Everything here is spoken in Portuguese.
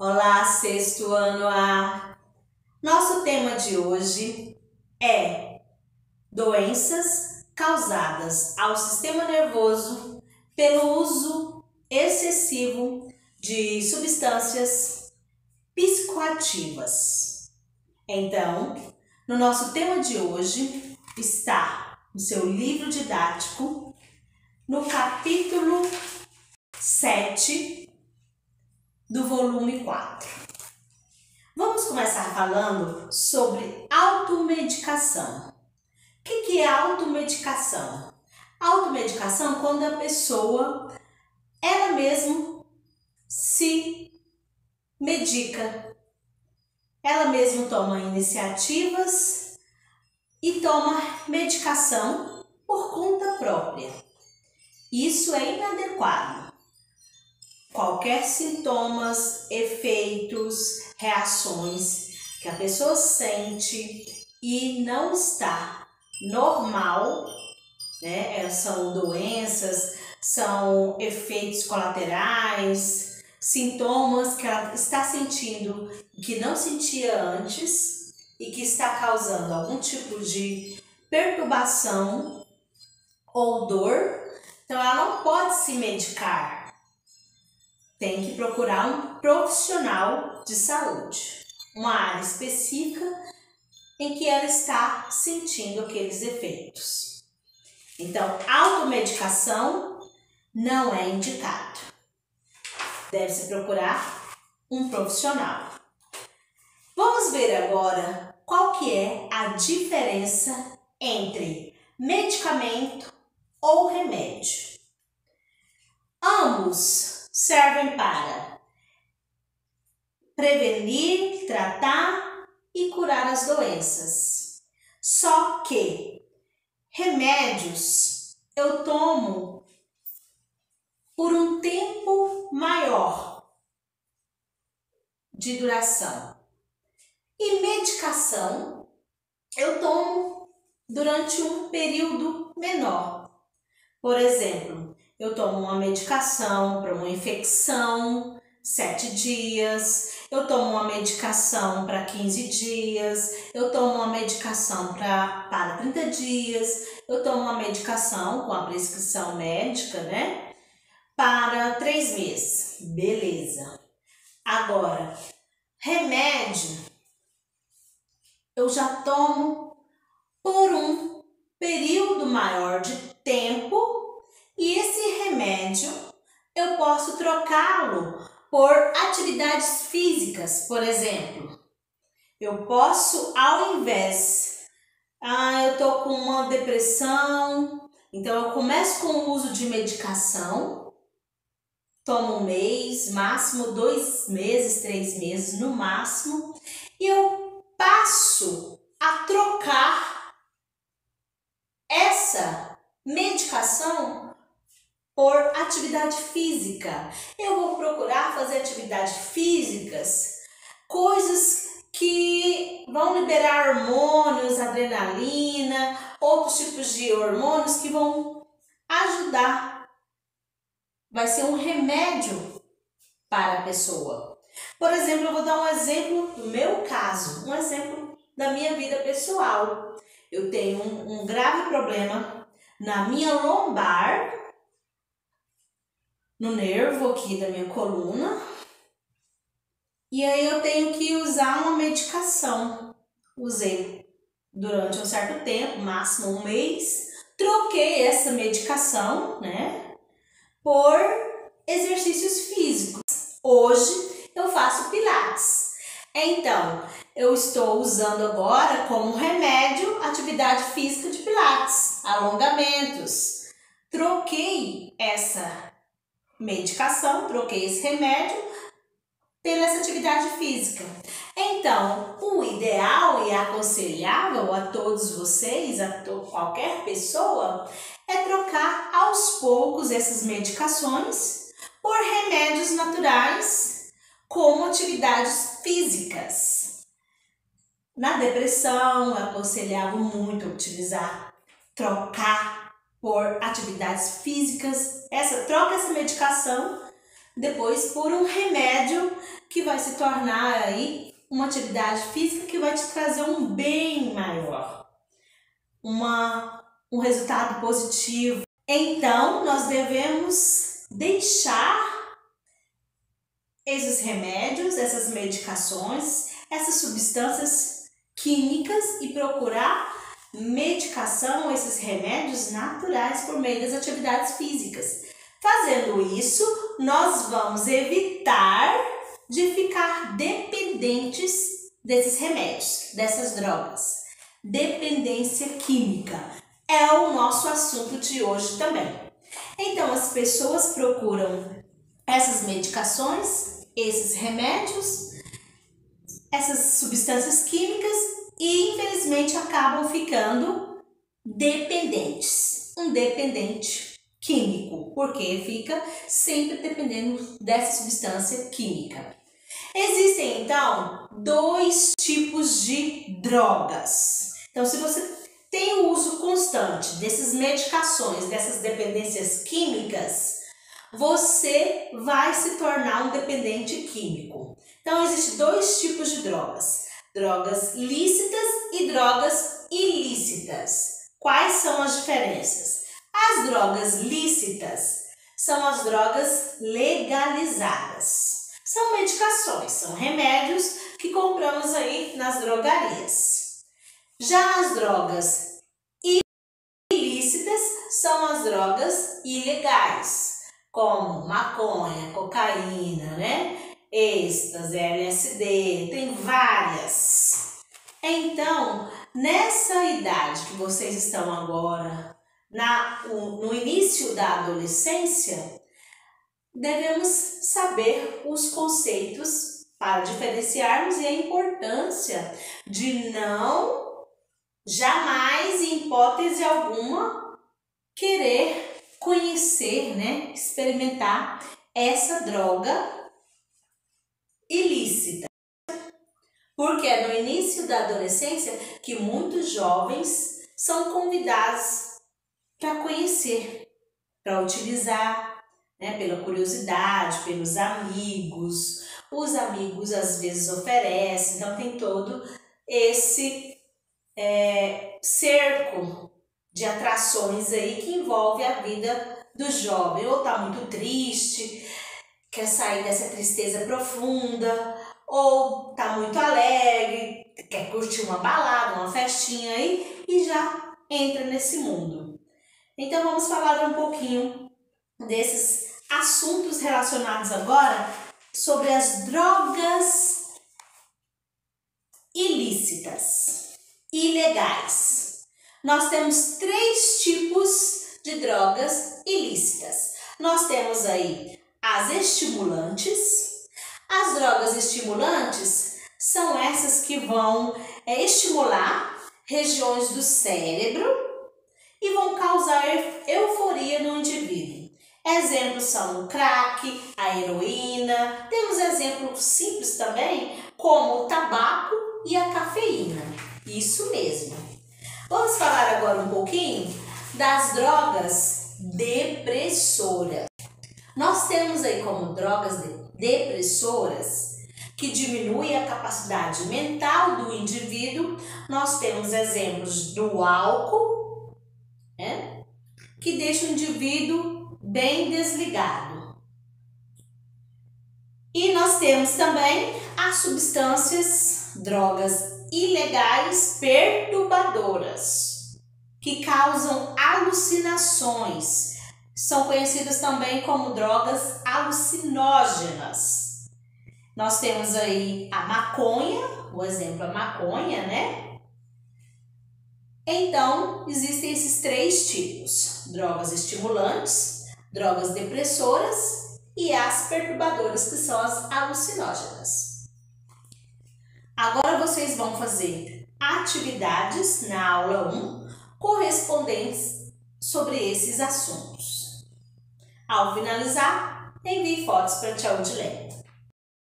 Olá, sexto ano A. Nosso tema de hoje é doenças causadas ao sistema nervoso pelo uso excessivo de substâncias psicoativas. Então, no nosso tema de hoje está no seu livro didático, no capítulo 7 do volume 4. Vamos começar falando sobre automedicação. O que é automedicação? Automedicação é quando a pessoa, ela mesma se medica. Ela mesma toma iniciativas e toma medicação por conta própria. Isso é inadequado. Qualquer sintomas, efeitos, reações que a pessoa sente e não está normal, né? São doenças, são efeitos colaterais, sintomas que ela está sentindo que não sentia antes e que está causando algum tipo de perturbação ou dor. Então ela não pode se medicar. Tem que procurar um profissional de saúde, uma área específica em que ela está sentindo aqueles efeitos. Então, automedicação não é indicado. Deve-se procurar um profissional. Vamos ver agora qual que é a diferença entre medicamento ou remédio. Ambos servem para prevenir, tratar e curar as doenças. Só que remédios eu tomo por um tempo maior de duração. E medicação eu tomo durante um período menor. Por exemplo, eu tomo uma medicação para uma infecção, 7 dias. Eu tomo uma medicação para 15 dias. Eu tomo uma medicação para 30 dias. Eu tomo uma medicação com a prescrição médica, né? Para 3 meses. Beleza. Agora, remédio eu já tomo por um período maior de tempo. E esse remédio eu posso trocá-lo por atividades físicas, por exemplo. Eu posso, ao invés, eu tô com uma depressão, então eu começo com o uso de medicação, tomo 1 mês, máximo 2 meses, 3 meses no máximo, e eu passo a trocar essa medicação por atividade física. Eu vou procurar fazer atividades físicas, coisas que vão liberar hormônios, adrenalina, outros tipos de hormônios que vão ajudar. Vai ser um remédio para a pessoa. Por exemplo, eu vou dar um exemplo do meu caso, um exemplo da minha vida pessoal. Eu tenho um grave problema na minha lombar, no nervo aqui da minha coluna, e aí eu tenho que usar uma medicação. Usei durante um certo tempo, máximo 1 mês, troquei essa medicação, né, por exercícios físicos. Hoje eu faço pilates. Então, eu estou usando agora como remédio atividade física de pilates, alongamentos. Troquei essa medicação, troquei esse remédio pela essa atividade física. Então, o ideal e aconselhável a todos vocês, qualquer pessoa, é trocar aos poucos essas medicações por remédios naturais como atividades físicas. Na depressão, é aconselhável muito utilizar, trocar por atividades físicas. Troca essa medicação depois por um remédio que vai se tornar aí uma atividade física que vai te trazer um bem maior, um resultado positivo. Então, nós devemos deixar esses remédios, essas medicações, essas substâncias químicas e procurar medicação, esses remédios naturais por meio das atividades físicas. Fazendo isso, nós vamos evitar de ficar dependentes desses remédios, dessas drogas. Dependência química é o nosso assunto de hoje também. Então, as pessoas procuram essas medicações, esses remédios, essas substâncias químicas e, infelizmente, acabam ficando dependentes. Um dependente químico, porque fica sempre dependendo dessa substância química. Existem, então, 2 tipos de drogas. Então, se você tem o uso constante dessas medicações, dessas dependências químicas, você vai se tornar um dependente químico. Então, existem 2 tipos de drogas. Drogas lícitas e drogas ilícitas. Quais são as diferenças? As drogas lícitas são as drogas legalizadas. São medicações, são remédios que compramos aí nas drogarias. Já as drogas ilícitas são as drogas ilegais, como maconha, cocaína, êxtase, LSD, tem várias. Então, nessa idade que vocês estão agora, no início da adolescência, devemos saber os conceitos para diferenciarmos e a importância de não, jamais, em hipótese alguma, querer conhecer, experimentar essa droga ilícita. Porque é no início da adolescência que muitos jovens são convidados para conhecer, para utilizar, pela curiosidade, pelos amigos. Os amigos às vezes oferecem, então tem todo esse cerco de atrações aí que envolve a vida do jovem. Ou está muito triste, quer sair dessa tristeza profunda, ou está muito alegre, quer curtir uma balada, uma festinha aí e já entra nesse mundo. Então vamos falar um pouquinho desses assuntos relacionados agora sobre as drogas ilícitas, ilegais. Nós temos 3 tipos de drogas ilícitas. Nós temos aí as estimulantes. As drogas estimulantes são essas que vão estimular regiões do cérebro e vão causar euforia no indivíduo. Exemplos são o crack, a heroína. Temos exemplos simples também, como o tabaco e a cafeína. Isso mesmo. Vamos falar agora um pouquinho das drogas depressoras. Nós temos aí como drogas depressoras que diminuem a capacidade mental do indivíduo. Nós temos exemplos do álcool, que deixa o indivíduo bem desligado. E nós temos também as substâncias, drogas ilegais perturbadoras, que causam alucinações. São conhecidas também como drogas alucinógenas. Nós temos aí a maconha, o exemplo a maconha, Então, existem esses 3 tipos: drogas estimulantes, drogas depressoras e as perturbadoras, que são as alucinógenas. Agora vocês vão fazer atividades na aula 1 correspondentes sobre esses assuntos. Ao finalizar, envie fotos para a Tia Odilene.